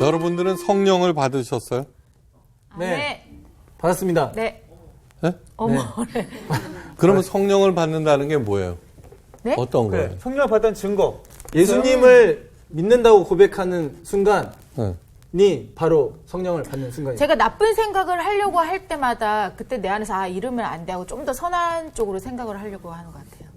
여러분들은 성령을 받으셨어요? 네. 받았습니다. 네. 네? 어머. 네. 그러면 성령을 받는다는 게 뭐예요? 네? 어떤 그래, 거예요? 성령을 받은 증거. 예수님을 믿는다고 고백하는 순간이 네. 바로 성령을 받는 순간이에요. 제가 나쁜 생각을 하려고 할 때마다 그때 내 안에서 이러면 안 돼 하고 좀 더 선한 쪽으로 생각을 하려고 하는 것 같아요.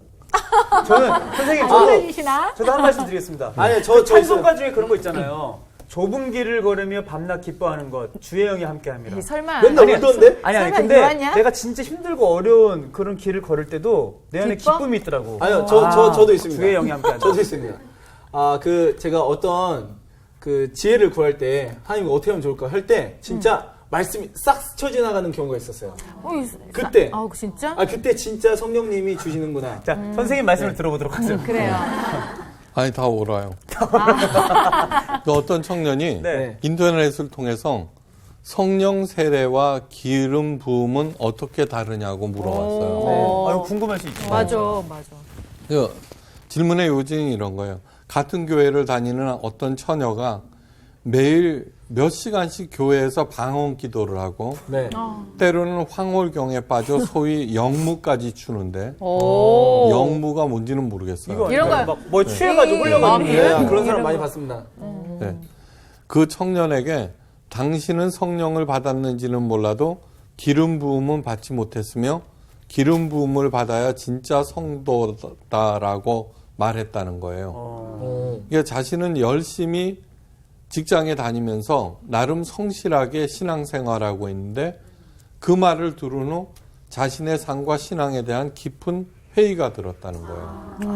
저는 선생님 선생님이시나? 저도 한 말씀 드리겠습니다. 아니요, 저 찬송가 중에 그런 거 있잖아요. 좁은 길을 걸으며 밤낮 기뻐하는 것 주의 영이 함께함이라. 에이, 설마. 맨날 울던데? 아니 설마 근데 요한이야? 내가 진짜 힘들고 어려운 그런 길을 걸을 때도 내 안에 기뻐? 기쁨이 있더라고. 아니요, 저도 있습니다. 주의 영이 함께한다. 저도 있습니다. 제가 어떤 그 지혜를 구할 때 하나님 어떻게 하면 좋을까 할 때 진짜 말씀이 싹 스쳐 지나가는 경우가 있었어요. 그때. 진짜? 그때 진짜 성령님이 주시는구나. 자, 선생님 말씀을 들어보도록 하죠. 그래요. 아니, 다 울어요. 그 어떤 청년이 네. 인터넷을 통해서 성령 세례와 기름 부음은 어떻게 다르냐고 물어봤어요. 아유, 궁금할 수 있죠. 맞아. 그 질문의 요지는 이런 거예요. 같은 교회를 다니는 어떤 처녀가 매일 몇 시간씩 교회에서 방언 기도를 하고 네. 때로는 황홀경에 빠져 소위 영무까지 추는데 영무가 뭔지는 모르겠어요. 이런 거 막뭐 취해가지고 흘려가지고. 네, 그런 사람 많이 봤습니다. 네. 그 청년에게 당신은 성령을 받았는지는 몰라도 기름 부음은 받지 못했으며 기름 부음을 받아야 진짜 성도다라고 말했다는 거예요. 그러니까 자신은 열심히 직장에 다니면서 나름 성실하게 신앙생활하고 있는데 그 말을 들은 후 자신의 삶과 신앙에 대한 깊은 회의가 들었다는 거예요. 네.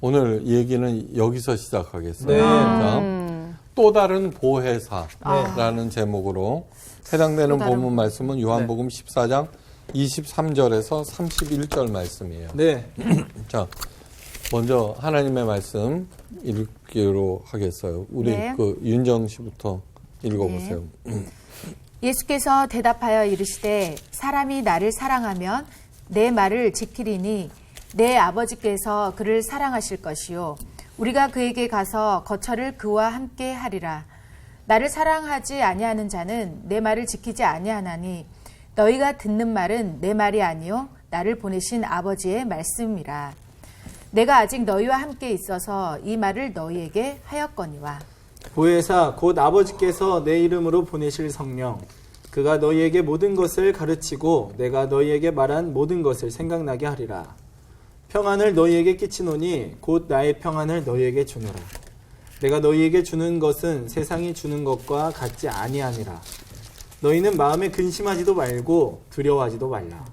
오늘 얘기는 여기서 시작하겠습니다. 네. 자, 또 다른 보혜사라는 제목으로 해당되는 본문 말씀은 요한복음 14장 23절에서 31절 말씀이에요. 네. 자, 먼저 하나님의 말씀 읽기로 하겠어요. 우리 네. 그 윤정 씨부터 읽어보세요. 예수께서 대답하여 이르시되 사람이 나를 사랑하면 내 말을 지키리니 내 아버지께서 그를 사랑하실 것이요 우리가 그에게 가서 거처를 그와 함께 하리라. 나를 사랑하지 아니하는 자는 내 말을 지키지 아니하나니 너희가 듣는 말은 내 말이 아니요 나를 보내신 아버지의 말씀이라. 내가 아직 너희와 함께 있어서 이 말을 너희에게 하였거니와. 보혜사 곧 아버지께서 내 이름으로 보내실 성령 그가 너희에게 모든 것을 가르치고 내가 너희에게 말한 모든 것을 생각나게 하리라. 평안을 너희에게 끼치노니 곧 나의 평안을 너희에게 주노라. 내가 너희에게 주는 것은 세상이 주는 것과 같지 아니하니라. 너희는 마음에 근심하지도 말고 두려워하지도 말라.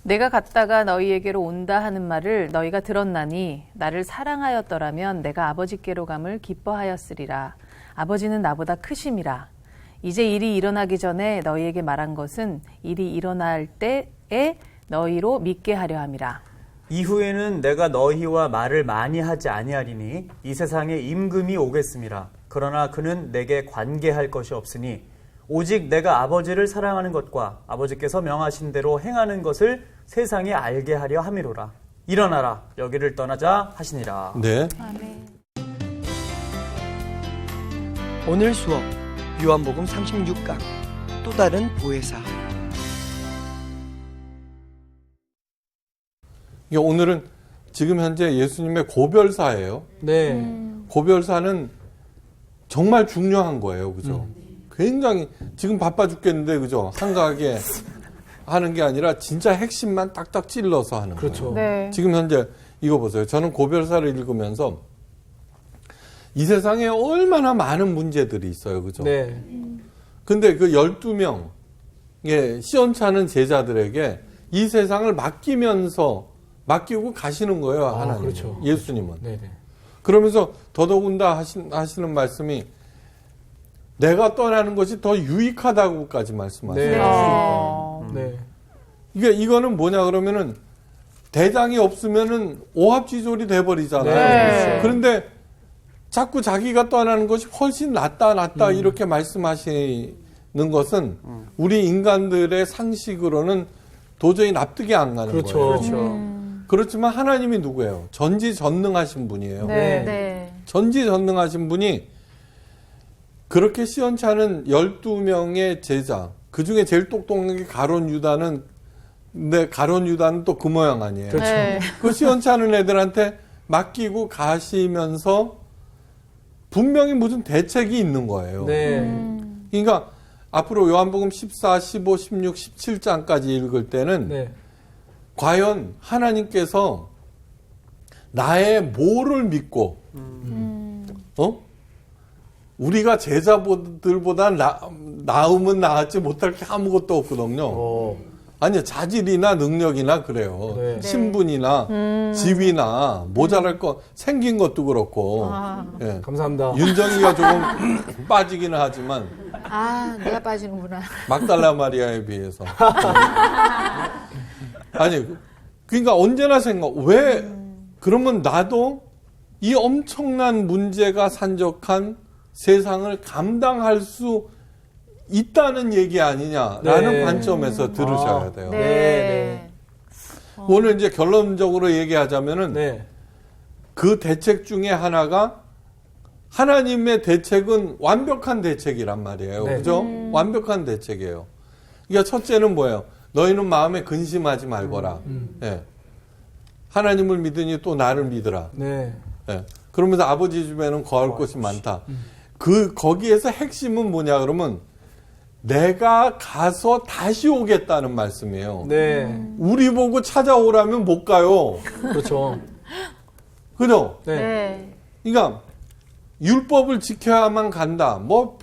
내가 갔다가 너희에게로 온다 하는 말을 너희가 들었나니 나를 사랑하였더라면 내가 아버지께로 감을 기뻐하였으리라. 아버지는 나보다 크심이라. 이제 일이 일어나기 전에 너희에게 말한 것은 일이 일어날 때에 너희로 믿게 하려 함이라. 이후에는 내가 너희와 말을 많이 하지 아니하리니 이 세상에 임금이 오겠음이라. 그러나 그는 내게 관계할 것이 없으니 오직 내가 아버지를 사랑하는 것과 아버지께서 명하신 대로 행하는 것을 세상에 알게 하려 함이로라. 일어나라 여기를 떠나자 하시니라. 네. 오늘 수업 요한복음 36강 또 다른 보혜사. 오늘은 지금 현재 예수님의 고별사예요. 네. 고별사는 정말 중요한 거예요. 그죠? 굉장히 지금 바빠 죽겠는데 그죠? 한가하게 하는 게 아니라 진짜 핵심만 딱딱 찔러서 하는 그렇죠. 거예요. 네. 지금 현재 이거 보세요. 저는 고별사를 읽으면서 이 세상에 얼마나 많은 문제들이 있어요. 그죠? 네. 근데 그 12명의 시원찮은 제자들에게 이 세상을 맡기고 가시는 거예요. 하나님. 그렇죠. 예수님은. 네네. 그러면서 더더군다 하시는 말씀이 내가 떠나는 것이 더 유익하다고까지 말씀하세요. 네. 이거는 뭐냐 그러면은 대장이 없으면은 오합지졸이 돼버리잖아요. 네. 그런데 자꾸 자기가 떠나는 것이 훨씬 낫다 이렇게 말씀하시는 것은 우리 인간들의 상식으로는 도저히 납득이 안 가는 그렇죠. 거예요. 그렇죠. 그렇지만 하나님이 누구예요? 전지전능하신 분이에요. 네. 전지전능하신 분이 그렇게 시원치 않은 12명의 제자, 그 중에 제일 똑똑한 게 가론 유다는, 근데 가론 유다는 또 그 모양 아니에요. 그렇죠. 네. 그 시원치 않은 애들한테 맡기고 가시면서 분명히 무슨 대책이 있는 거예요. 네. 그러니까 앞으로 요한복음 14, 15, 16, 17장까지 읽을 때는 네. 과연 하나님께서 나의 뭐를 믿고 우리가 제자들보다 나음은 나았지 못할 게 아무것도 없거든요. 아니요, 자질이나 능력이나 그래요. 네. 신분이나 지위나 모자랄 거 생긴 것도 그렇고. 예. 감사합니다. 윤정이가 조금 빠지기는 하지만 아, 내가 빠지는구나. 막달라 마리아에 비해서. 아니, 그러니까 언제나 왜 그러면 나도 이 엄청난 문제가 산적한 세상을 감당할 수 있다는 얘기 아니냐라는 네. 관점에서 들으셔야 돼요. 네. 오늘 이제 결론적으로 얘기하자면은 네. 그 대책 중에 하나가 하나님의 대책은 완벽한 대책이란 말이에요. 네. 그죠? 완벽한 대책이에요. 그러니까 첫째는 뭐예요? 너희는 마음에 근심하지 말거라. 예. 하나님을 믿으니 또 나를 믿으라. 네. 예. 그러면서 아버지 집에는 거할 곳이 많다. 거기에서 핵심은 뭐냐 그러면 내가 가서 다시 오겠다는 말씀이에요. 네. 우리 보고 찾아오라면 못 가요. 그렇죠. 그죠? 네. 네. 그러니까 율법을 지켜야만 간다. 뭐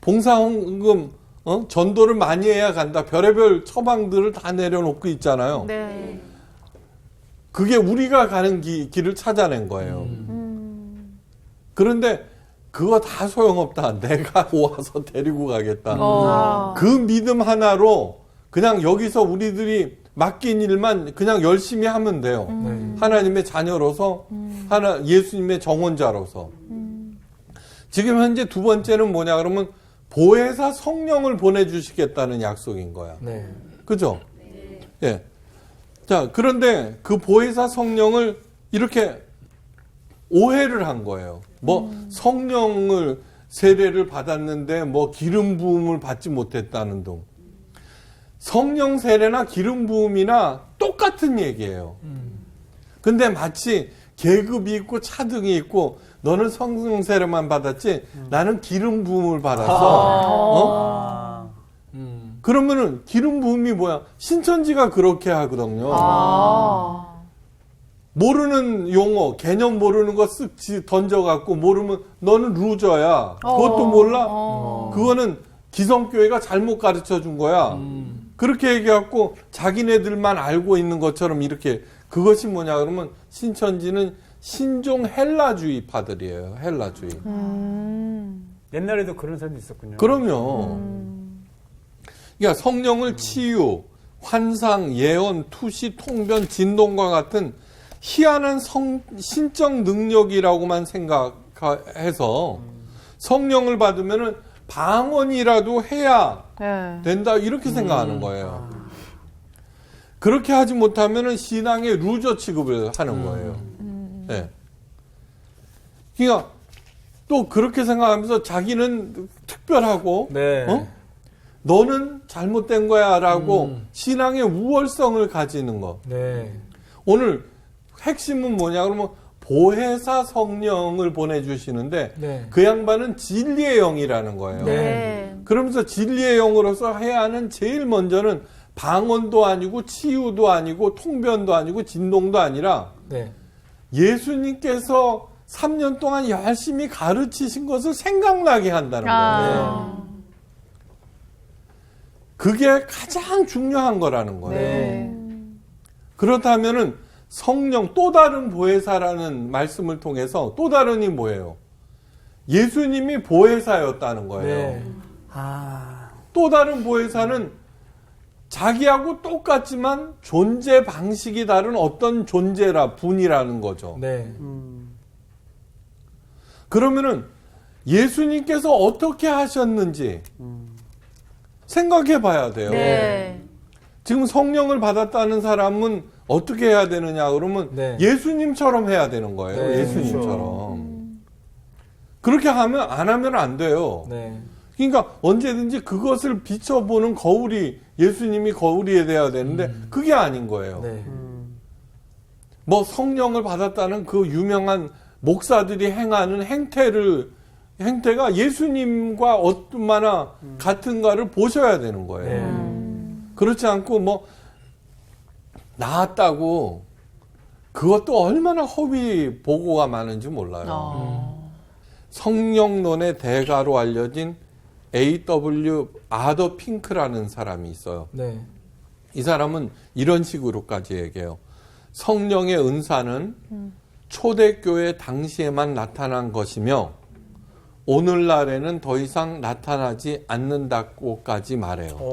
봉사헌금, 전도를 많이 해야 간다. 별의별 처방들을 다 내려놓고 있잖아요. 네. 그게 우리가 가는 길을 찾아낸 거예요. 그런데 그거 다 소용없다. 내가 와서 데리고 가겠다. 그 믿음 하나로 그냥 여기서 우리들이 맡긴 일만 그냥 열심히 하면 돼요. 하나님의 자녀로서, 예수님의 정원자로서. 지금 현재 두 번째는 뭐냐 그러면 보혜사 성령을 보내주시겠다는 약속인 거야. 네. 그죠? 예. 자, 그런데 그 보혜사 성령을 이렇게 오해를 한 거예요. 뭐 성령을 세례를 받았는데 뭐 기름 부음을 받지 못했다는 등. 성령 세례나 기름 부음이나 똑같은 얘기예요. 근데 마치 계급이 있고 차등이 있고 너는 성령 세례만 받았지 나는 기름 부음을 받았어. 그러면은 기름 부음이 뭐야? 신천지가 그렇게 하거든요. 모르는 용어, 개념 모르는 거 쓱 던져갖고 모르면 너는 루저야. 그것도 몰라? 그거는 기성교회가 잘못 가르쳐 준 거야. 그렇게 얘기해갖고 자기네들만 알고 있는 것처럼 이렇게 그것이 뭐냐 그러면 신천지는 신종 헬라주의파들이에요. 헬라주의. 옛날에도 그런 사람도 있었군요. 그럼요. 그러니까 성령을 치유, 환상, 예언, 투시, 통변, 진동과 같은 희한한 신적 능력이라고만 생각해서 성령을 받으면은 방언이라도 해야 네. 된다 이렇게 생각하는 거예요. 그렇게 하지 못하면은 신앙의 루저 취급을 하는 거예요. 네. 그러니까 또 그렇게 생각하면서 자기는 특별하고 네. 너는 잘못된 거야라고 신앙의 우월성을 가지는 거. 네. 오늘 핵심은 뭐냐 그러면 보혜사 성령을 보내주시는데 네. 그 양반은 진리의 영이라는 거예요. 네. 그러면서 진리의 영으로서 해야 하는 제일 먼저는 방언도 아니고 치유도 아니고 통변도 아니고 진동도 아니라 네. 예수님께서 3년 동안 열심히 가르치신 것을 생각나게 한다는 거예요. 그게 가장 중요한 거라는 거예요. 네. 그렇다면은 성령 또 다른 보혜사라는 말씀을 통해서 또 다른이 뭐예요? 예수님이 보혜사였다는 거예요. 네. 또 다른 보혜사는 자기하고 똑같지만 존재 방식이 다른 어떤 분이라는 거죠. 네. 그러면은 예수님께서 어떻게 하셨는지 생각해 봐야 돼요. 네. 지금 성령을 받았다는 사람은 어떻게 해야 되느냐 그러면 네. 예수님처럼 해야 되는 거예요. 네, 예수님처럼. 그렇게 하면 안 하면 안 돼요. 네. 그러니까 언제든지 그것을 비춰보는 거울이 예수님이 거울이 돼야 되는데 그게 아닌 거예요. 네. 뭐 성령을 받았다는 그 유명한 목사들이 행하는 행태가 예수님과 얼마나 같은가를 보셔야 되는 거예요. 그렇지 않고 뭐 나았다고 그것도 얼마나 허위 보고가 많은지 몰라요. 성령론의 대가로 알려진 A.W. 아더 핑크라는 사람이 있어요. 네. 이 사람은 이런 식으로까지 얘기해요. 성령의 은사는 초대교회 당시에만 나타난 것이며 오늘날에는 더 이상 나타나지 않는다고까지 말해요.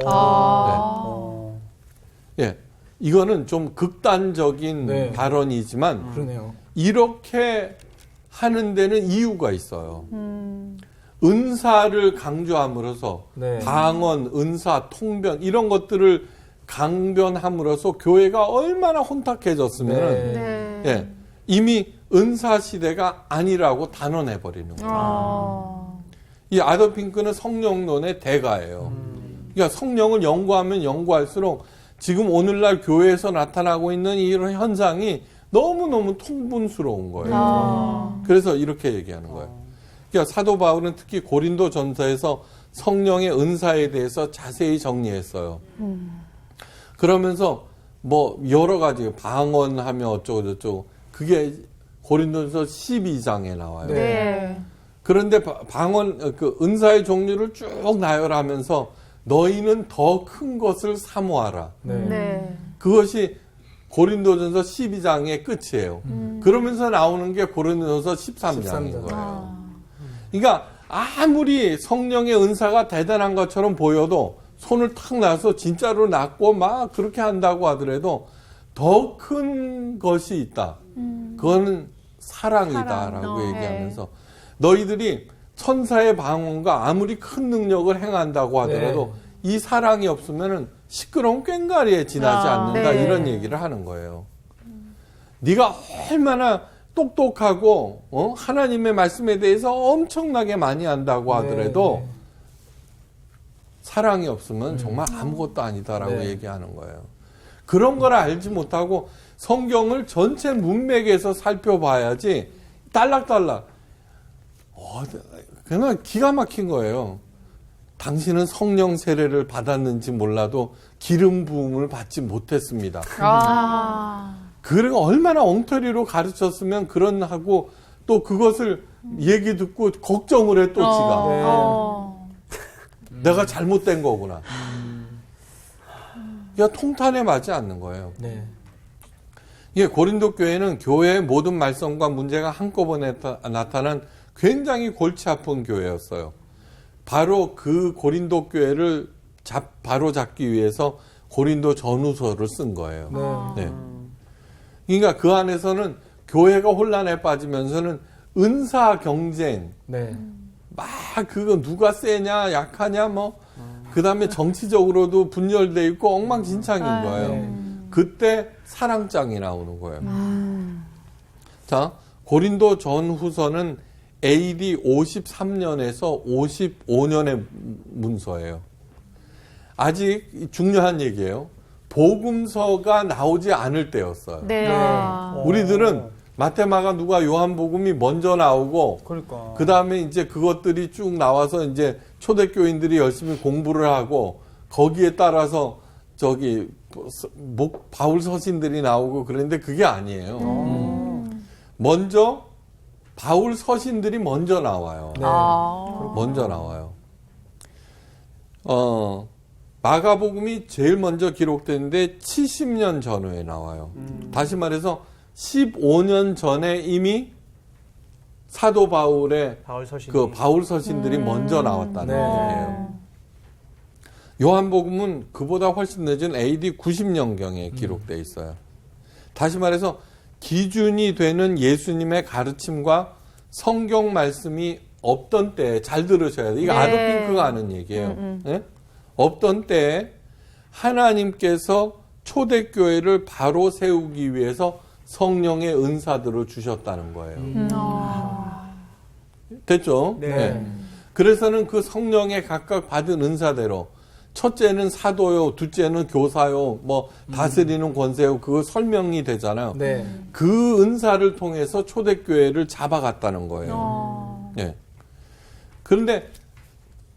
예, 이거는 좀 극단적인 네. 발언이지만 그러네요. 이렇게 하는 데는 이유가 있어요. 은사를 강조함으로써 네. 방언, 은사, 통변 이런 것들을 강변함으로써 교회가 얼마나 혼탁해졌으면 네. 예, 이미 은사 시대가 아니라고 단언해 버리는 거예요. 이 아더 핑크는 성령론의 대가예요. 그러니까 성령을 연구하면 연구할수록 지금 오늘날 교회에서 나타나고 있는 이런 현상이 너무너무 통분스러운 거예요. 그래서 이렇게 얘기하는 거예요. 그러니까 사도 바울은 특히 고린도 전서에서 성령의 은사에 대해서 자세히 정리했어요. 그러면서 뭐 여러 가지 방언하며 어쩌고 저쩌고 그게 고린도전서 12장에 나와요. 네. 그런데 방언 그 은사의 종류를 쭉 나열하면서 너희는 더 큰 것을 사모하라. 네. 네. 그것이 고린도전서 12장의 끝이에요. 그러면서 나오는 게 고린도전서 13장인 거예요. 그러니까 아무리 성령의 은사가 대단한 것처럼 보여도 손을 탁 놔서 진짜로 낫고 막 그렇게 한다고 하더라도 더 큰 것이 있다. 그거는 사랑이다라고 얘기하면서 너희들이 천사의 방언과 아무리 큰 능력을 행한다고 하더라도 이 사랑이 없으면은 시끄러운 꽹과리에 지나지 않는다. 네. 이런 얘기를 하는 거예요. 네가 얼마나 똑똑하고 하나님의 말씀에 대해서 엄청나게 많이 안다고 하더라도 사랑이 없으면 정말 아무것도 아니다라고 네. 얘기하는 거예요. 그런 걸 알지 못하고 성경을 전체 문맥에서 살펴봐야지 딸락딸락 그냥 기가 막힌 거예요. 당신은 성령 세례를 받았는지 몰라도 기름 부음을 받지 못했습니다. 그리고 얼마나 엉터리로 가르쳤으면 그런 하고 또 그것을 얘기 듣고 걱정을 해 또 지가. 내가 잘못된 거구나. 야, 통탄에 맞지 않는 거예요. 네. 이게 고린도 교회는 교회의 모든 말썽과 문제가 한꺼번에 나타난 굉장히 골치 아픈 교회였어요. 바로 그 고린도 교회를 바로 잡기 위해서 고린도 전후서를 쓴 거예요. 네. 그러니까 그 안에서는 교회가 혼란에 빠지면서는 은사 경쟁, 네. 막 그거 누가 세냐 약하냐 뭐 그다음에 정치적으로도 분열돼 있고 엉망진창인 거예요. 그때 사랑장이 나오는 거예요. 자, 고린도 전후서는 AD 53년에서 55년의 문서예요. 아직 중요한 얘기예요. 복음서가 나오지 않을 때였어요. 네. 우리들은 마테마가 누가 요한복음이 먼저 나오고 그러니까. 그 다음에 이제 그것들이 쭉 나와서 이제 초대교인들이 열심히 공부를 하고 거기에 따라서 저기 바울 서신들이 나오고 그런데 그게 아니에요. 먼저 바울 서신들이 먼저 나와요. 네. 먼저 나와요. 마가복음이 제일 먼저 기록되는데 70년 전후에 나와요. 다시 말해서 15년 전에 이미 사도 바울의 그 바울 서신들이 먼저 나왔다는 얘기예요. 요한복음은 그보다 훨씬 늦은 AD 90년경에 기록돼 있어요. 다시 말해서 기준이 되는 예수님의 가르침과 성경 말씀이 없던 때에 잘 들으셔야 돼요. 이거 아더 핑크가 하는 얘기예요. 네? 없던 때에 하나님께서 초대교회를 바로 세우기 위해서 성령의 은사들을 주셨다는 거예요. 됐죠? 네. 그래서는 그 성령에 각각 받은 은사대로 첫째는 사도요, 둘째는 교사요, 뭐 다스리는 권세요, 그거 설명이 되잖아요. 네. 그 은사를 통해서 초대교회를 잡아갔다는 거예요. 예. 그런데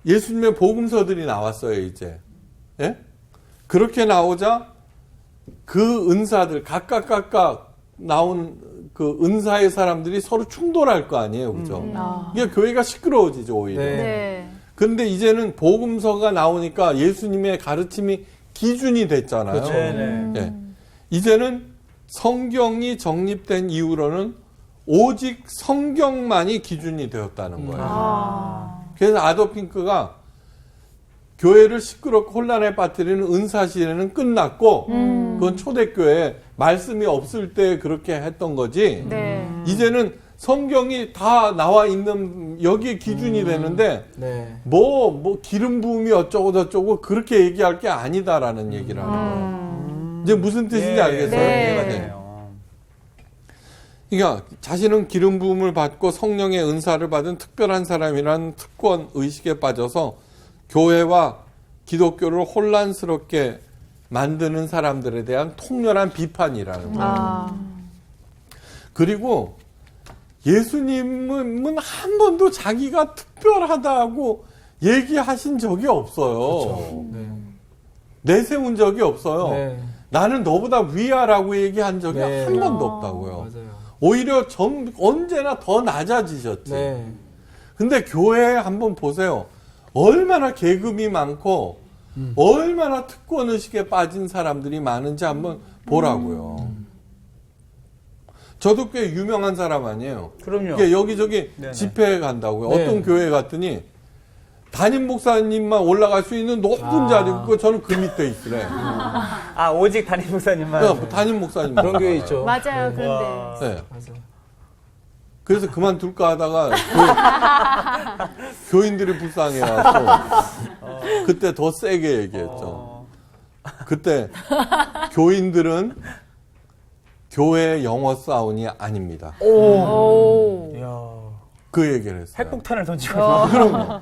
예수님의 복음서들이 나왔어요, 이제. 예? 그렇게 나오자 그 은사들, 각각 나온 그 은사의 사람들이 서로 충돌할 거 아니에요, 그죠? 이게 교회가 시끄러워지죠, 오히려. 네. 네. 근데 이제는 복음서가 나오니까 예수님의 가르침이 기준이 됐잖아요. 그렇죠. 네. 예. 이제는 성경이 정립된 이후로는 오직 성경만이 기준이 되었다는 거예요. 그래서 아더 핑크가 교회를 시끄럽고 혼란에 빠뜨리는 은사 시대는 끝났고 그건 초대교회 말씀이 없을 때 그렇게 했던 거지. 네. 이제는 성경이 다 나와 있는 여기에 기준이 되는데 네. 뭐 기름 부음이 어쩌고 저쩌고 그렇게 얘기할 게 아니다라는 얘기를 하는 거예요. 이제 무슨 뜻인지 알겠어요? 네. 이해가 되네요. 그러니까 자신은 기름 부음을 받고 성령의 은사를 받은 특별한 사람이라는 특권 의식에 빠져서 교회와 기독교를 혼란스럽게 만드는 사람들에 대한 통렬한 비판이라는 거예요. 그리고 예수님은 한 번도 자기가 특별하다고 얘기하신 적이 없어요. 네. 내세운 적이 없어요. 네. 나는 너보다 위하라고 얘기한 적이 네. 한 번도 없다고요. 맞아요. 오히려 언제나 더 낮아지셨지. 네. 근데 교회에 한번 보세요. 얼마나 계급이 많고 얼마나 특권의식에 빠진 사람들이 많은지 한번 보라고요. 저도 꽤 유명한 사람 아니에요. 그럼요. 이게 여기저기 네네. 집회에 간다고요. 네. 어떤 교회 갔더니 담임 목사님만 올라갈 수 있는 높은 자리 있고 저는 그 밑에 있으래. 아, 오직 담임 목사님만. 그러니까 담임 목사님만. 그런 교회 올라가요. 있죠. 맞아요. 네. 그런데 와. 네. 맞아. 그래서 그만둘까 하다가 교인들이 불쌍해와서 그때 더 세게 얘기했죠. 그때 교인들은 교회 영어 사운이 아닙니다. 오. 이야. 그 얘기를 했어요. 핵폭탄을 던지고. 그럼요.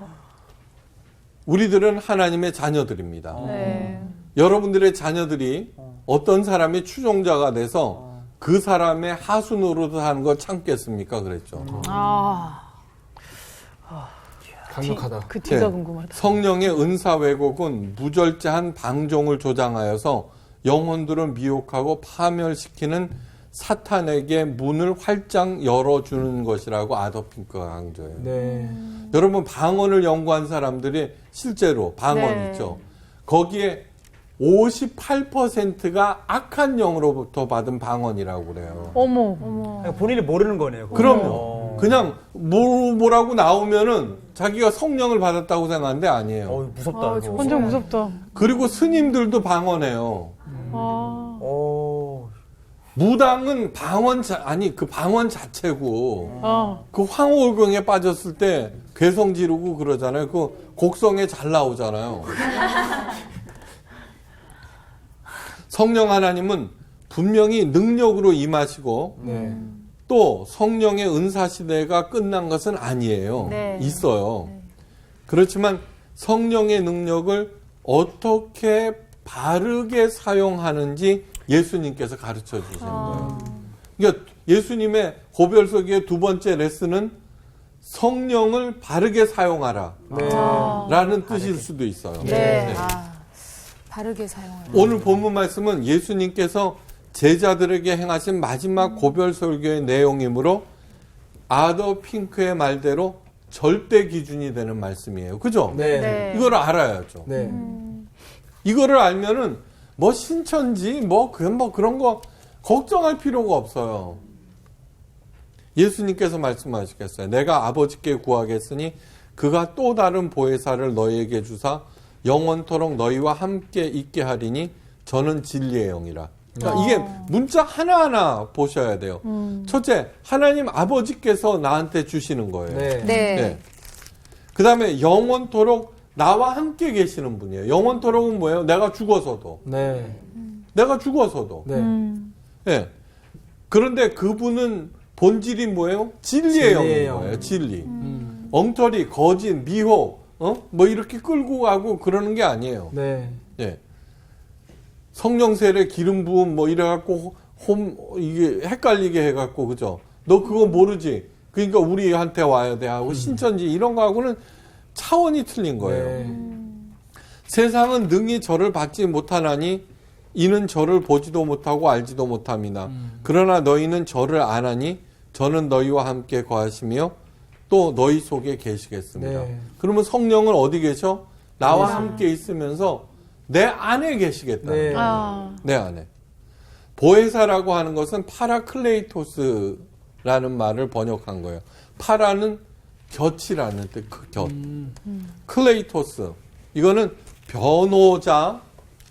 우리들은 하나님의 자녀들입니다. 네. 여러분들의 자녀들이 어떤 사람의 추종자가 돼서 그 사람의 하수 노릇을 하는 걸 참겠습니까? 그랬죠. 강력하다. 그 뒤가 네. 궁금하다. 성령의 은사 왜곡은 무절제한 방종을 조장하여서 영혼들을 미혹하고 파멸시키는 사탄에게 문을 활짝 열어주는 것이라고 아더 핑크가 강조해요. 네. 여러분 방언을 연구한 사람들이 실제로 방언 네. 있죠. 거기에 58%가 악한 영으로부터 받은 방언이라고 그래요. 어머. 그러니까 본인이 모르는 거네요. 그거. 그럼요. 그냥 뭐라고 나오면은 자기가 성령을 받았다고 생각하는데 아니에요. 무섭다. 이거. 완전 무섭다. 그리고 스님들도 방언해요. 오. 무당은 그 방언 자체고 어. 그 황홀경에 빠졌을 때 괴성 지르고 그러잖아요. 그 곡성에 잘 나오잖아요. 성령 하나님은 분명히 능력으로 임하시고 네. 또 성령의 은사 시대가 끝난 것은 아니에요. 네. 있어요. 그렇지만 성령의 능력을 어떻게 바르게 사용하는지 예수님께서 가르쳐 주시는 거예요. 그러니까 예수님의 고별서기의 두 번째 레슨은 성령을 바르게 사용하라 네. 라는 뜻일 수도 있어요. 네. 바르게 사용하는. 오늘 본문 말씀은 예수님께서 제자들에게 행하신 마지막 고별설교의 내용이므로 아더 핑크의 말대로 절대 기준이 되는 말씀이에요. 그죠? 네. 네. 이걸 알아야죠. 네. 이거를 알면은 뭐 신천지 뭐 그런 거 걱정할 필요가 없어요. 예수님께서 말씀하시겠어요. 내가 아버지께 구하겠으니 그가 또 다른 보혜사를 너희에게 주사 영원토록 너희와 함께 있게 하리니 저는 진리의 영이라. 그러니까 이게 문자 하나하나 보셔야 돼요. 첫째, 하나님 아버지께서 나한테 주시는 거예요. 네. 네. 네. 그 다음에 영원토록 나와 함께 계시는 분이에요. 영원토록은 뭐예요? 내가 죽어서도. 네. 내가 죽어서도. 네. 네. 그런데 그분은 본질이 뭐예요? 진리의 영인 영. 거예요. 진리. 엉터리, 거짓, 미혹, 뭐 이렇게 끌고 가고 그러는 게 아니에요. 네. 예. 성령 세례 기름 부음 뭐 이래갖고 이게 헷갈리게 해갖고 그죠? 너 그거 모르지? 그러니까 우리한테 와야 돼 하고 신천지 이런 거하고는 차원이 틀린 거예요. 네. 세상은 능히 저를 받지 못하나니 이는 저를 보지도 못하고 알지도 못함이나 그러나 너희는 저를 아나니 저는 너희와 함께 거하시며 또 너희 속에 계시겠습니다. 네. 그러면 성령은 어디 계셔? 나와 함께 있으면서 내 안에 계시겠다. 네. 내 안에. 보혜사라고 하는 것은 파라클레이토스라는 말을 번역한 거예요. 파라는 곁이라는 뜻, 그 곁. 클레이토스. 이거는 변호자,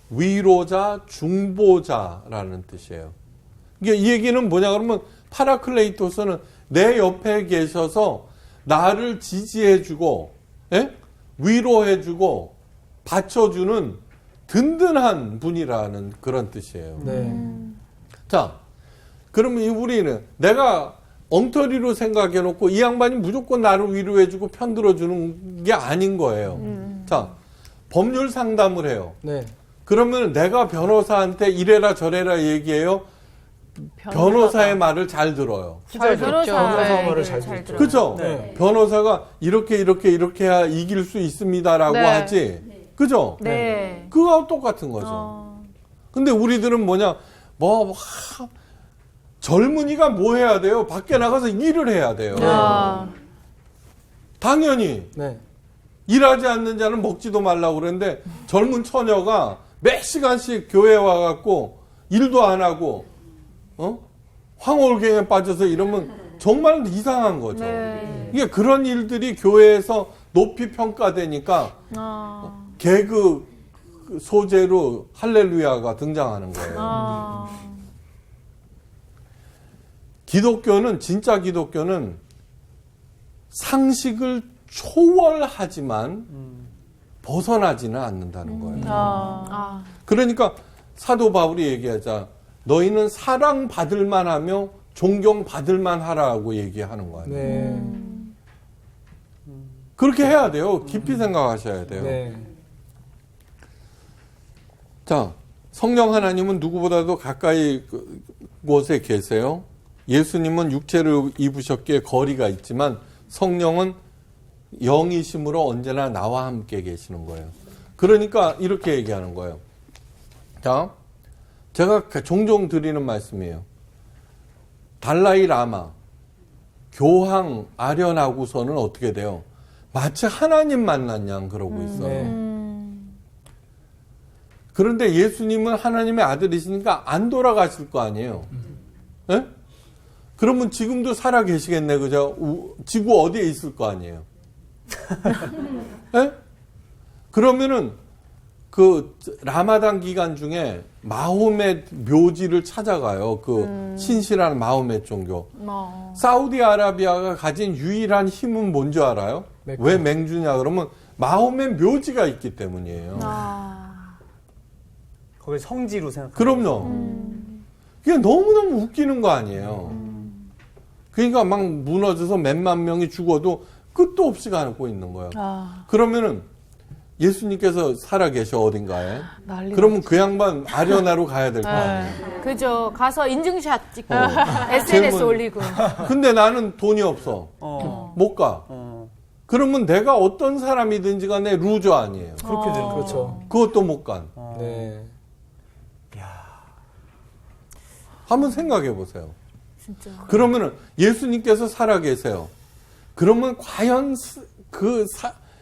위로자, 중보자라는 뜻이에요. 이게 이 얘기는 뭐냐 그러면 파라클레이토스는 내 옆에 계셔서 나를 지지해주고, 예? 위로해주고, 받쳐주는 든든한 분이라는 그런 뜻이에요. 네. 자, 그러면 우리는 내가 엉터리로 생각해놓고 이 양반이 무조건 나를 위로해주고 편들어주는 게 아닌 거예요. 자, 법률 상담을 해요. 네. 그러면 내가 변호사한테 이래라 저래라 얘기해요. 변호사의 말을 잘 들어요. 잘 들었죠. 변호사 네, 말을 잘 듣죠. 그죠? 네. 변호사가 이렇게 해야 이길 수 있습니다라고 네. 하지. 그죠? 네. 그거하고 똑같은 거죠. 근데 우리들은 뭐냐, 젊은이가 뭐 해야 돼요? 밖에 나가서 일을 해야 돼요. 당연히. 네. 일하지 않는 자는 먹지도 말라고 그랬는데 젊은 처녀가 몇 시간씩 교회에 와갖고 일도 안 하고, 황홀경에 빠져서 이러면 정말 이상한 거죠. 네. 이게 그런 일들이 교회에서 높이 평가되니까 개그 소재로 할렐루야가 등장하는 거예요. 기독교는, 진짜 기독교는 상식을 초월하지만 벗어나지는 않는다는 거예요. 그러니까 사도 바울이 얘기하자, 너희는 사랑받을 만하며 존경받을 만하라고 얘기하는 거 아니에요. 네. 그렇게 해야 돼요. 깊이 생각하셔야 돼요. 네. 자, 성령 하나님은 누구보다도 가까이 곳에 계세요. 예수님은 육체를 입으셨기에 거리가 있지만 성령은 영이심으로 언제나 나와 함께 계시는 거예요. 그러니까 이렇게 얘기하는 거예요. 자, 제가 종종 드리는 말씀이에요. 달라이 라마, 교황 아련하고서는 어떻게 돼요? 마치 하나님 만난 양 그러고 있어요. 네. 그런데 예수님은 하나님의 아들이시니까 안 돌아가실 거 아니에요. 예? 그러면 지금도 살아 계시겠네, 그죠? 지구 어디에 있을 거 아니에요. 예? 그러면은 그 라마단 기간 중에 마호멧 묘지를 찾아가요. 그 신실한 마호멧 종교. 사우디아라비아가 가진 유일한 힘은 뭔지 알아요? 맥주. 왜 맹주냐 그러면 마호멧 묘지가 있기 때문이에요. 거기 성지로 생각. 그럼요. 그게 너무너무 웃기는 거 아니에요. 그러니까 막 무너져서 몇만 명이 죽어도 끝도 없이 가고 있는 거예요. 그러면은 예수님께서 살아계셔 어딘가에. 그러면 그 양반 아련하로 가야 될 거 아니에요. 그죠. 가서 인증샷 찍고 SNS 질문. 올리고. 근데 나는 돈이 없어. 못 가. 어. 그러면 내가 어떤 사람이든지 간에 루저 아니에요. 그렇게 되는 그렇죠. 그것도 못 간. 네. 한번 생각해 보세요. 진짜. 그러면은 예수님께서 살아계세요. 그러면 과연 그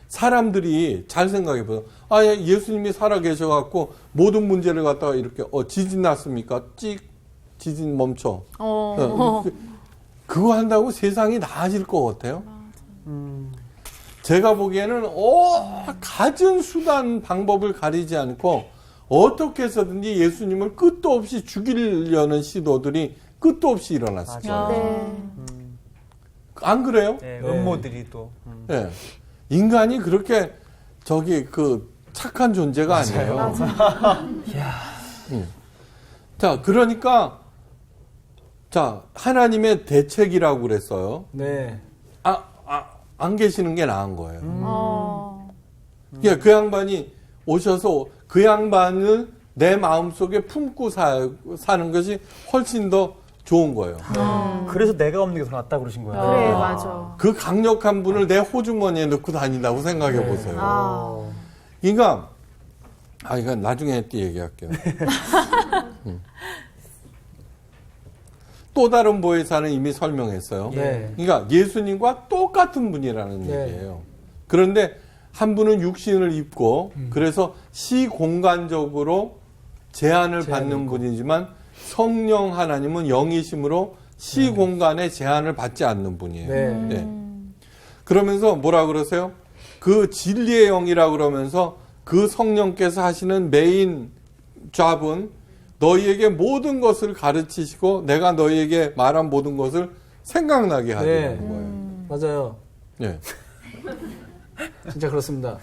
사람들이 잘 생각해 보세요. 아, 예수님이 살아계셔갖고 모든 문제를 갖다가 이렇게 지진 났습니까? 찍 지진 멈춰. 그거 한다고 세상이 나아질 것 같아요? 제가 보기에는 갖은 수단 방법을 가리지 않고 어떻게 해서든지 예수님을 끝도 없이 죽이려는 시도들이 끝도 없이 일어났을 거예요. 네. 안 그래요? 네, 음모들이 또. 네. 인간이 그렇게 착한 존재가 아니에요. 자, 그러니까 자, 하나님의 대책이라고 그랬어요. 네. 안 계시는 게 나은 거예요. 그러니까 그 양반이 오셔서 그 양반을 내 마음속에 품고 사는 것이 훨씬 더 좋은 거예요. 그래서 내가 없는 게 더 낫다 그러신 거예요. 그래, 맞아. 그 강력한 분을 내 호주머니에 넣고 다닌다고 생각해 보세요. 그러니까 이건 나중에 또 얘기할게요. 또 다른 보혜사는 이미 설명했어요. 네. 그러니까 예수님과 똑같은 분이라는 네. 얘기예요. 그런데 한 분은 육신을 입고 그래서 시공간적으로 제한을 받는 분이지만 성령 하나님은 영이심으로 시공간에 제한을 받지 않는 분이에요. 네. 네. 그러면서 뭐라 그러세요? 그 진리의 영이라 그러면서 그 성령께서 하시는 메인 잡은 너희에게 모든 것을 가르치시고 내가 너희에게 말한 모든 것을 생각나게 하게 네. 하는 거예요. 맞아요. 네. 진짜 그렇습니다.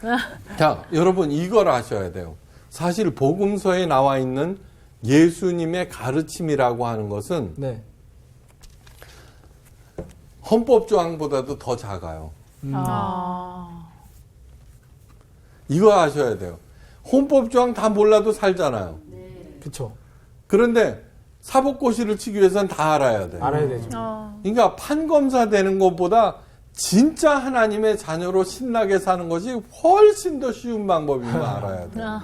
자, 여러분 이걸 아셔야 돼요. 사실 복음서에 나와 있는 예수님의 가르침이라고 하는 것은 네. 헌법조항보다도 더 작아요. 아. 이거 아셔야 돼요. 헌법조항 다 몰라도 살잖아요. 그쵸. 그런데 사법고시를 치기 위해서는 다 알아야 돼요. 알아야 되죠. 그러니까 판검사 되는 것보다 진짜 하나님의 자녀로 신나게 사는 것이 훨씬 더 쉬운 방법임을 알아야 돼요.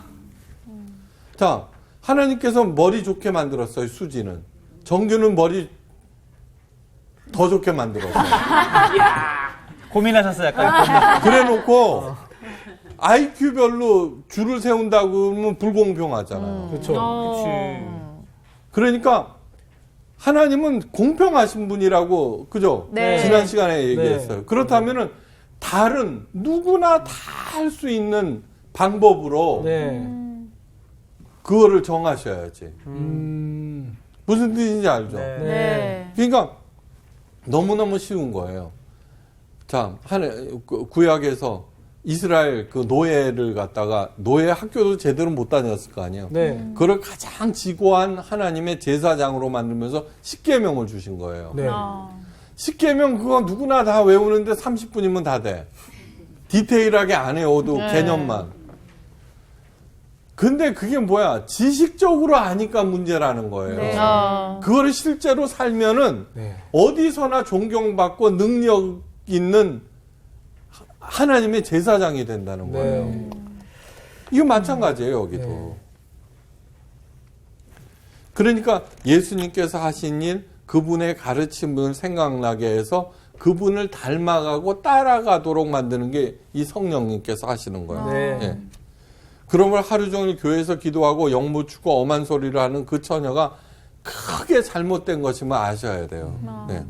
자, 하나님께서 머리 좋게 만들었어요, 수지는. 정규는 머리 더 좋게 만들었어요. 고민하셨어요, 약간. 그래 놓고 IQ별로 줄을 세운다고 하면 불공평하잖아요. 그렇죠. 그러니까 하나님은 공평하신 분이라고, 그죠? 네. 지난 시간에 얘기했어요. 그렇다면은 다른 누구나 다 할 수 있는 방법으로 네. 그거를 정하셔야지. 음. 무슨 뜻인지 알죠? 네. 네. 그러니까 너무너무 쉬운 거예요. 자, 구약에서 이스라엘 그 노예를 갖다가 노예 학교도 제대로 못 다녔을 거 아니에요. 네. 그걸 가장 지고한 하나님의 제사장으로 만들면서 십계명을 주신 거예요. 네. 십계명 그거 누구나 다 외우는데 30분이면 다 돼. 디테일하게 안 외워도 개념만. 근데 그게 뭐야? 지식적으로 아니까 문제라는 거예요. 네. 그거를 실제로 살면은 네. 어디서나 존경받고 능력 있는 하나님의 제사장이 된다는 거예요. 네. 이거 마찬가지예요, 여기도. 네. 그러니까 예수님께서 하신 일, 그분의 가르침을 생각나게 해서 그분을 닮아가고 따라가도록 만드는 게 이 성령님께서 하시는 거예요. 네. 예. 그러면 하루 종일 교회에서 기도하고 영무 추고 엄한 소리를 하는 그 처녀가 크게 잘못된 것임을 아셔야 돼요. 네.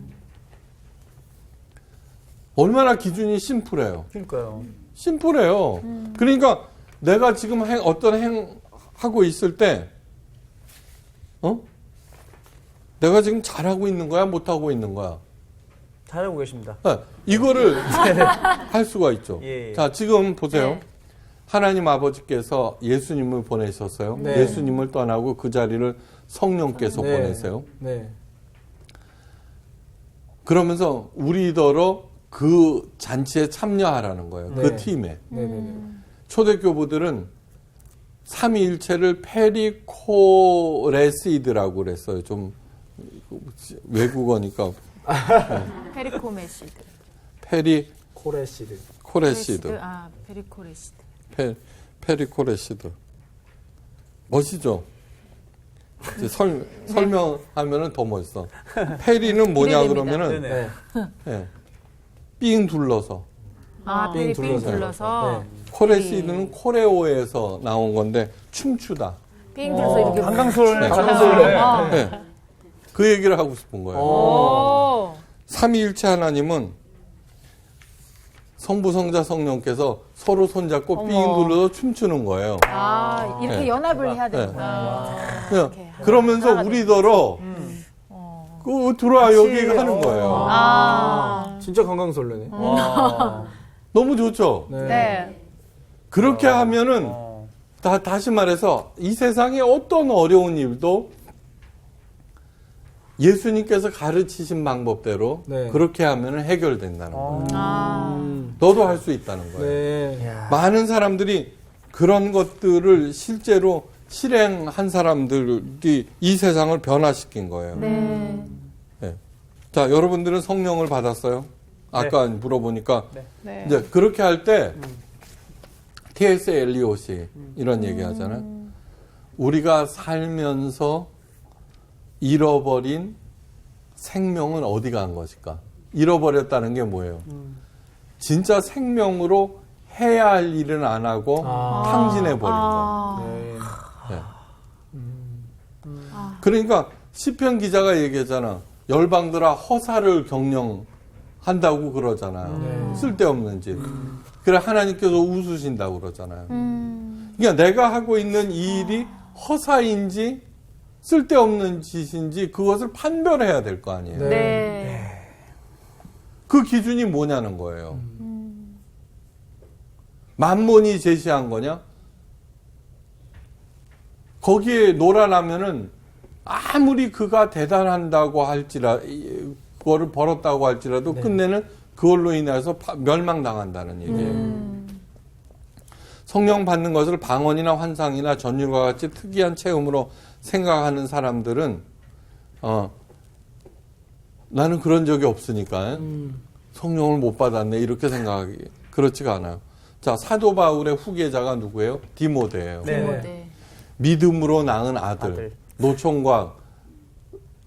얼마나 기준이 심플해요. 그러니까요. 심플해요. 그러니까 내가 지금 어떤 하고 있을 때, 내가 지금 잘하고 있는 거야, 못하고 있는 거야? 잘하고 계십니다. 네, 이거를 할 수가 있죠. 예. 자, 지금 보세요. 네. 하나님 아버지께서 예수님을 보내셨어요. 네. 예수님을 떠나고 그 자리를 성령께서 네. 보내세요. 네. 그러면서 우리더러 그 잔치에 참여하라는 거예요. 네. 그 팀에. 네. 네. 초대교부들은 삼위일체를 페리코레시드라고 그랬어요. 좀 외국어니까 페리코메시드. 페리코레시드. 코레시드. 페리코레시드. 페리코레시드. 멋있죠? 이제 설명하면은 더 멋있어. 페리는 뭐냐 기대됩니다. 그러면은 네네. 예, 삥 둘러서. 삥 삥 둘러서. 네. 코레시드는 코레오에서 나온 건데 춤추다. 삥 둘러서 이렇게. 한강솔. 네. 아. 네. 그 얘기를 하고 싶은 거예요. 오. 삼위일체 하나님은 성부, 성자, 성령께서 서로 손잡고 삥 둘러서 춤추는 거예요. 아, 이렇게 네. 연합을 해야 되는구나. 네. 그러면서 우리더러 그 들어와 여기 하는 거예요. 아. 진짜 건강솔로네. 와. 너무 좋죠? 네. 네. 그렇게 하면은 다시 말해서 이 세상에 어떤 어려운 일도 예수님께서 가르치신 방법대로 네. 그렇게 하면 해결된다는 거예요. 아. 너도 할 수 있다는 거예요. 네. 야. 많은 사람들이 그런 것들을 실제로 실행한 사람들이 이 세상을 변화시킨 거예요. 네. 네. 자, 여러분들은 성령을 받았어요? 아까 물어보니까 네. 이제 그렇게 할 때 T.S. 엘리엇이 이런 얘기 하잖아요. 우리가 살면서 잃어버린 생명은 어디 간 것일까? 잃어버렸다는 게 뭐예요? 진짜 생명으로 해야 할 일은 안 하고 탕진해 버린 거. 네. 네. 그러니까 시편 기자가 얘기했잖아. 열방들아 허사를 경영한다고 그러잖아요. 네. 쓸데없는 짓. 그래 하나님께서 웃으신다고 그러잖아요. 그러니까 내가 하고 있는 이 일이 허사인지 쓸데없는 짓인지 그것을 판별해야 될 거 아니에요. 네. 네. 그 기준이 뭐냐는 거예요. 만몬이 제시한 거냐? 거기에 놀아나면은 아무리 그가 대단한다고 그거를 벌었다고 할지라도 끝내는 그걸로 인해서 멸망당한다는 얘기예요. 성령 받는 것을 방언이나 환상이나 전율과 같이 특이한 체험으로 생각하는 사람들은 나는 그런 적이 없으니까 성령을 못 받았네 이렇게 생각하기 그렇지가 않아요. 자, 사도 바울의 후계자가 누구예요? 디모데예요. 네. 네. 믿음으로 낳은 아들. 아들. 노총각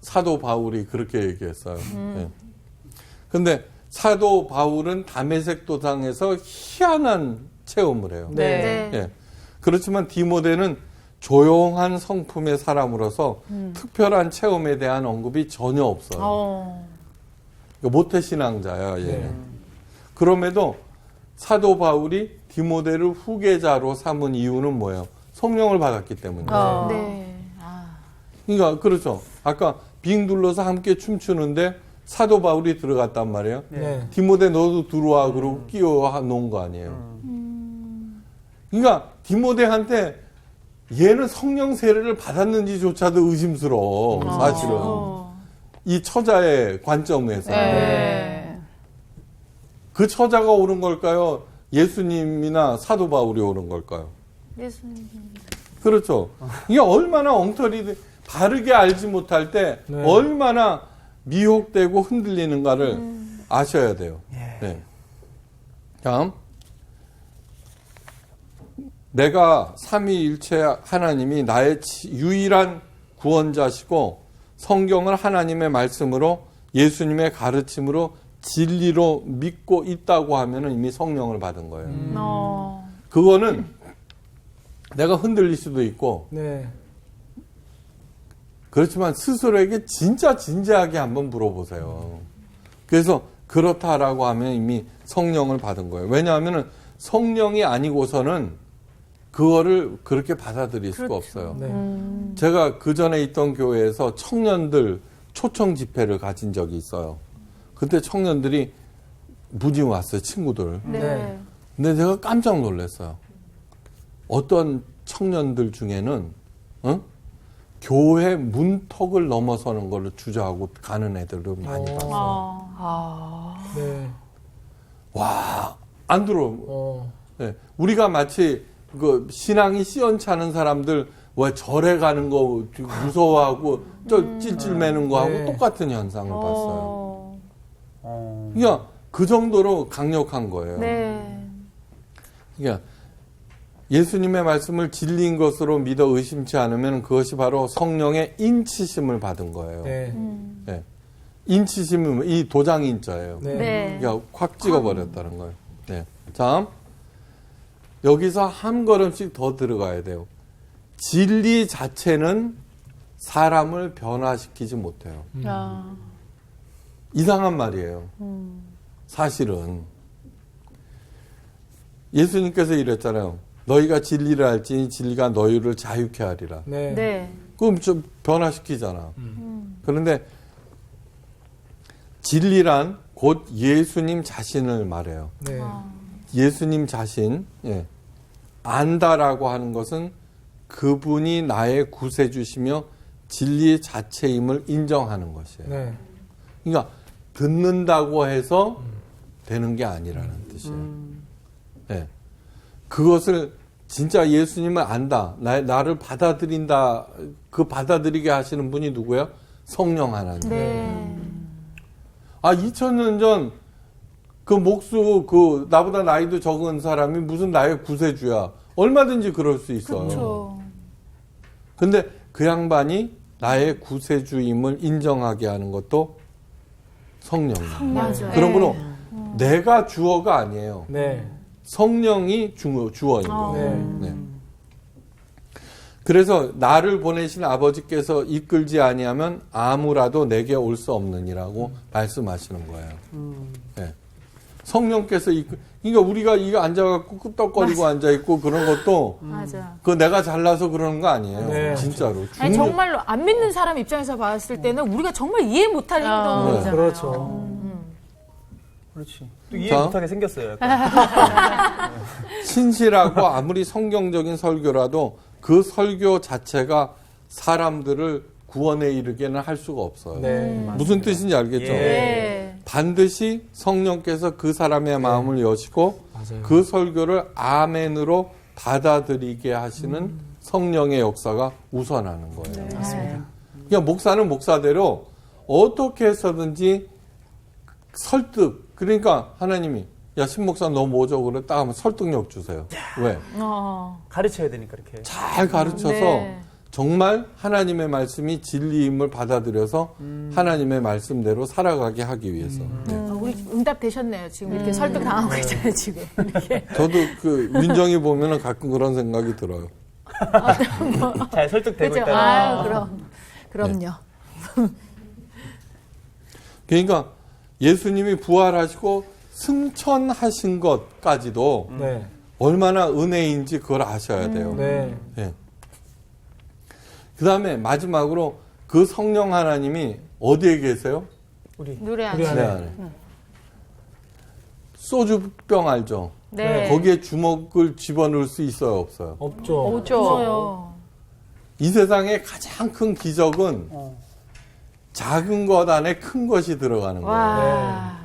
사도 바울이 그렇게 얘기했어요. 네. 근데 사도 바울은 다메섹 도상에서 희한한 체험을 해요. 네. 예. 그렇지만 디모데는 조용한 성품의 사람으로서 특별한 체험에 대한 언급이 전혀 없어요. 그러니까 모태신앙자야, 얘는. 네. 그럼에도 사도 바울이 디모데를 후계자로 삼은 이유는 뭐예요? 성령을 받았기 때문이에요. 네. 아. 그러니까 그렇죠. 아까 빙 둘러서 함께 춤추는데 사도 바울이 들어갔단 말이에요. 네. 디모데 너도 들어와 그러고 끼워 놓은 거 아니에요. 그러니까 디모데한테 얘는 성령 세례를 받았는지조차도 의심스러워. 사실은 이 처자의 관점에서 네. 그 처자가 옳은 걸까요? 예수님이나 사도 바울이 옳은 걸까요? 예수님. 그렇죠. 이게 얼마나 엉터리 바르게 알지 못할 때 네. 얼마나 미혹되고 흔들리는가를 아셔야 돼요. 네. 다음. 내가 삼위일체 하나님이 나의 유일한 구원자시고 성경을 하나님의 말씀으로 예수님의 가르침으로 진리로 믿고 있다고 하면 이미 성령을 받은 거예요. 그거는 내가 흔들릴 수도 있고 네. 그렇지만 스스로에게 진짜 진지하게 한번 물어보세요. 그래서 그렇다라고 하면 이미 성령을 받은 거예요. 왜냐하면 성령이 아니고서는 그거를 그렇게 받아들일 수가 없어요. 네. 제가 그 전에 있던 교회에서 청년들 초청 집회를 가진 적이 있어요. 그때 청년들이 무지 왔어요, 친구들. 네. 근데 제가 깜짝 놀랐어요. 어떤 청년들 중에는 교회 문턱을 넘어서는 걸 주저하고 가는 애들을 많이 봤어요. 네. 와, 안 들어. 네. 우리가 마치 그 신앙이 시원찮은 사람들 왜 절에 가는 거 무서워하고 저 찔찔매는 거하고 네. 똑같은 현상을 봤어요. 그러니까 그 정도로 강력한 거예요. 네. 그러니까 예수님의 말씀을 진리인 것으로 믿어 의심치 않으면 그것이 바로 성령의 인치심을 받은 거예요. 네. 네. 인치심은 이 도장인자예요. 네. 네. 그러니까 확 찍어버렸다는 거예요. 네. 자, 여기서 한 걸음씩 더 들어가야 돼요. 진리 자체는 사람을 변화시키지 못해요. 이상한 말이에요. 사실은. 예수님께서 이랬잖아요. 너희가 진리를 알지니 진리가 너희를 자유케 하리라. 네. 네. 그럼 좀 변화시키잖아. 그런데 진리란 곧 예수님 자신을 말해요. 네. 예수님 자신, 예. 안다라고 하는 것은 그분이 나의 구세주시며 진리 자체임을 인정하는 것이에요. 네. 그러니까 듣는다고 해서 되는 게 아니라는 뜻이에요. 네. 그것을 진짜 예수님을 안다, 나를 받아들인다, 그 받아들이게 하시는 분이 누구예요? 성령 하나님. 네. 2000년 전 그 목수, 나보다 나이도 적은 사람이 무슨 나의 구세주야. 얼마든지 그럴 수 있어요. 그렇죠. 근데 그 양반이 나의 구세주임을 인정하게 하는 것도 성령이에요. 맞아요. 그러므로 내가 주어가 아니에요. 네. 성령이 주어인 거예요. 네. 네. 그래서 나를 보내신 아버지께서 이끌지 아니하면 아무라도 내게 올 수 없느니라고 말씀하시는 거예요. 네. 성령께서 그러니까 우리가 이거 앉아갖고 끄떡거리고 앉아있고 그런 것도 맞아. 그 내가 잘나서 그러는 거 아니에요. 네. 진짜로. 아니, 정말로 안 믿는 사람 입장에서 봤을 때는 우리가 정말 이해 못할 행동이잖아요. 그렇죠. 그렇지. 또 이해 자. 못하게 생겼어요. 약간. 신실하고 아무리 성경적인 설교라도 그 설교 자체가 사람들을 구원에 이르게는 할 수가 없어요. 네. 무슨 뜻인지 알겠죠? 예. 네. 반드시 성령께서 그 사람의 마음을 여시고 맞아요. 그 설교를 아멘으로 받아들이게 하시는 성령의 역사가 우선하는 거예요. 맞습니다. 그러니까 목사는 목사대로 어떻게 해서든지 설득, 그러니까 하나님이 야, 신목사 너 뭐죠? 그래 딱 하면 설득력 주세요. 왜? 가르쳐야 되니까 이렇게. 잘 가르쳐서 네. 정말 하나님의 말씀이 진리임을 받아들여서 하나님의 말씀대로 살아가게 하기 위해서. 네. 우리 응답 되셨네요. 지금 이렇게 설득 당하고 있잖아요. 지금 이렇게. 저도 그 윤정이 보면은 가끔 그런 생각이 들어요. 잘 설득되고 그렇죠. 있다. 아유, 그럼요. 그러니까 예수님이 부활하시고 승천하신 것까지도 네. 얼마나 은혜인지 그걸 아셔야 돼요. 네. 예. 그 다음에 마지막으로 그 성령 하나님이 어디에 계세요? 노래 안 우리 네. 내 안에. 안에. 소주병 알죠? 네. 거기에 주먹을 집어넣을 수 있어요, 없어요? 없죠. 없어요. 이 세상의 가장 큰 기적은 작은 것 안에 큰 것이 들어가는 거예요. 와.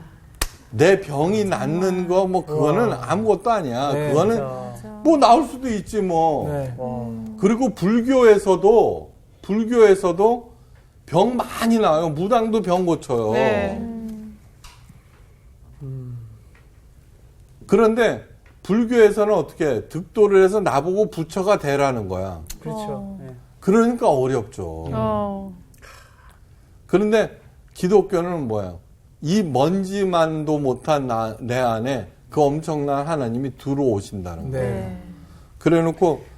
내 병이 낫는 거, 뭐, 그거는 와. 아무것도 아니야. 네, 그거는 뭐 나올 수도 있지, 뭐. 네. 그리고 불교에서도 병 많이 나와요. 무당도 병 고쳐요. 네. 그런데 불교에서는 어떻게 득도를 해서 나보고 부처가 되라는 거야. 그렇죠. 네. 그러니까 어렵죠. 그런데 기독교는 뭐예요? 이 먼지만도 못한 내 안에 그 엄청난 하나님이 들어오신다는 거예요. 네. 그래 놓고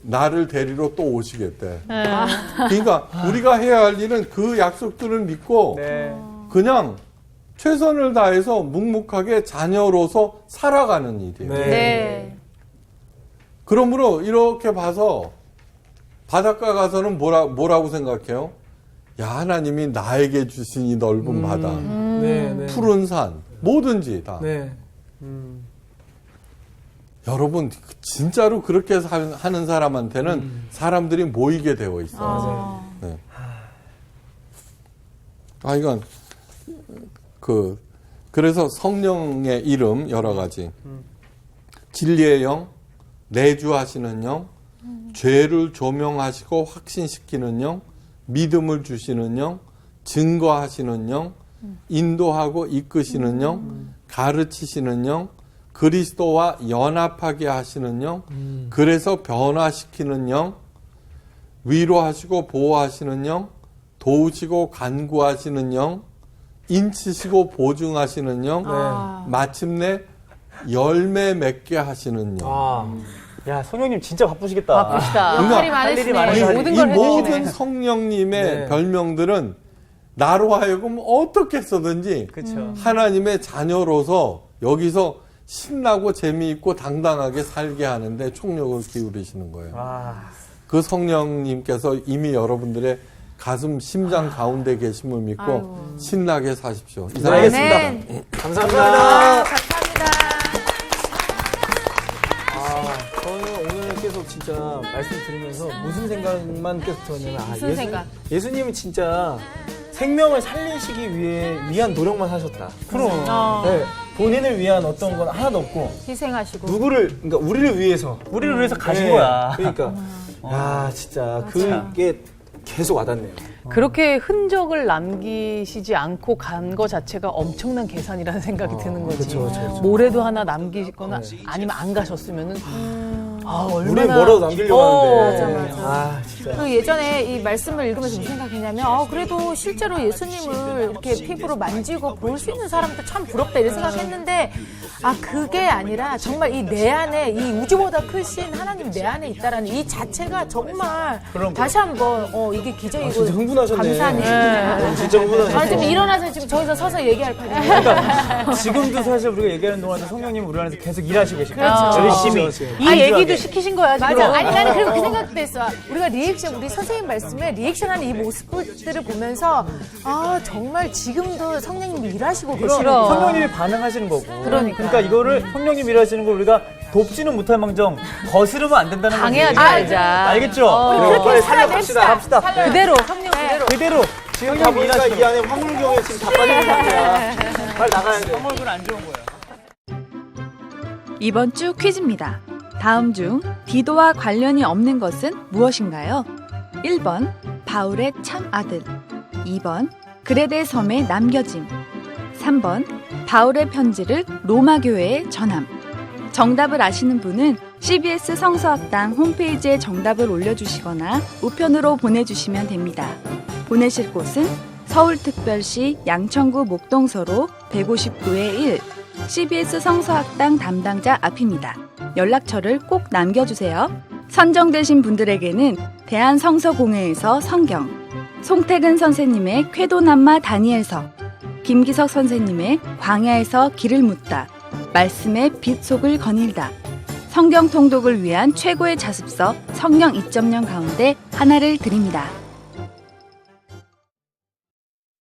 나를 데리러 또 오시겠대. 그러니까 우리가 해야 할 일은 그 약속들을 믿고 네. 그냥 최선을 다해서 묵묵하게 자녀로서 살아가는 일이에요. 네. 네. 그러므로 이렇게 봐서 바닷가 가서는 뭐라고 생각해요? 야, 하나님이 나에게 주신 이 넓은 바다, 네. 네. 푸른 산, 뭐든지 다. 네. 여러분, 진짜로 그렇게 하는 사람한테는 사람들이 모이게 되어 있어요. 맞아요. 네. 이건, 그래서 성령의 이름 여러 가지. 진리의 영, 내주하시는 영, 죄를 조명하시고 확신시키는 영, 믿음을 주시는 영, 증거하시는 영, 인도하고 이끄시는 영, 가르치시는 영, 그리스도와 연합하게 하시는 영, 그래서 변화시키는 영, 위로하시고 보호하시는 영, 도우시고 간구하시는 영, 인치시고 보증하시는 영, 마침내 열매 맺게 하시는 영. 야, 성령님 진짜 바쁘시겠다. 바쁘시다. 역할이 할 일이 많으시네. 많으시네. 모든 이 걸 모든 해주시네. 성령님의 네. 별명들은 나로 하여금 어떻게 해서든지 그렇죠. 하나님의 자녀로서 여기서 신나고 재미있고 당당하게 살게 하는데 총력을 기울이시는 거예요. 와. 그 성령님께서 이미 여러분들의 가슴, 심장 가운데 계심을 믿고 아이고. 신나게 사십시오. 네, 이상 알겠습니다. 아멘. 감사합니다. 감사합니다. 저는 오늘 계속 진짜 진짜 말씀 들으면서 무슨 생각만 계속 들었냐면 무슨 생각? 예수님은 진짜 생명을 살리시기 위한 노력만 하셨다. 그럼. 네, 본인을 위한 어떤 건 하나도 없고 희생하시고. 그러니까 우리를 위해서 우리를 위해서 가신 네, 거야. 그러니까 야 진짜 그게 계속 와닿네요. 그렇게 흔적을 남기시지 않고 간 거 자체가 엄청난 계산이라는 생각이 드는 거지. 그쵸. 모래도 하나 남기거나 아니면 안 가셨으면은 우리 얼마나 뭐라도 남기려고 하는데. 맞아. 아 진짜. 그 예전에 이 말씀을 읽으면서 무슨 생각했냐면 그래도 실제로 예수님을 이렇게 피부로 만지고 볼 수 있는 사람도 참 부럽다 이런 생각했는데 그게 아니라 정말 이 내 안에 이 우주보다 크신 하나님 내 안에 있다라는 이 자체가 정말 다시 한번 이게 기적이고 진짜 흥분하셨네. 감사하네. 진짜 흥분하셨네. 지금 일어나서 지금 저기서 서서 얘기할 거예요. 지금도 사실 우리가 얘기하는 동안에 성령님 우리 안에서 계속 일하시고 계시고 그렇죠. 열심히. 이 얘기도 시키신 거야 지금. 맞아. 아니 나는 그리고 그 생각도 했어. 우리가 우리 선생님 말씀에 리액션하는 이 모습들을 보면서 정말 지금도 성령님이 일하시고 계시구나. 성령님이 반응하시는 거고. 그러니까. 이거를 성령님이 일하시는 걸 우리가 돕지는 못할 망정 거스르면 안 된다는 거지. 방해하지 말자. 알겠죠? 우리 그렇게 살아갑시다. 그대로 네. 그대로 지금 다 보니까 일하시고. 이 안에 화물경에 지금 다 빠진 상태야. 빨리 나가야 돼. 얼굴 안 좋은 거예요. 이번 주 퀴즈입니다. 다음 중 디도와 관련이 없는 것은 무엇인가요? 1번 바울의 참 아들, 2번 그레데 섬에 남겨짐, 3번 바울의 편지를 로마 교회에 전함. 정답을 아시는 분은 CBS 성서학당 홈페이지에 정답을 올려주시거나 우편으로 보내주시면 됩니다. 보내실 곳은 서울특별시 양천구 목동서로 159-1 CBS 성서학당 담당자 앞입니다. 연락처를 꼭 남겨주세요. 선정되신 분들에게는 대한성서공회에서 성경, 송태근 선생님의 쾌도남마 다니엘서, 김기석 선생님의 광야에서 길을 묻다, 말씀의 빛 속을 거닐다, 성경 통독을 위한 최고의 자습서 성령 2.0 가운데 하나를 드립니다.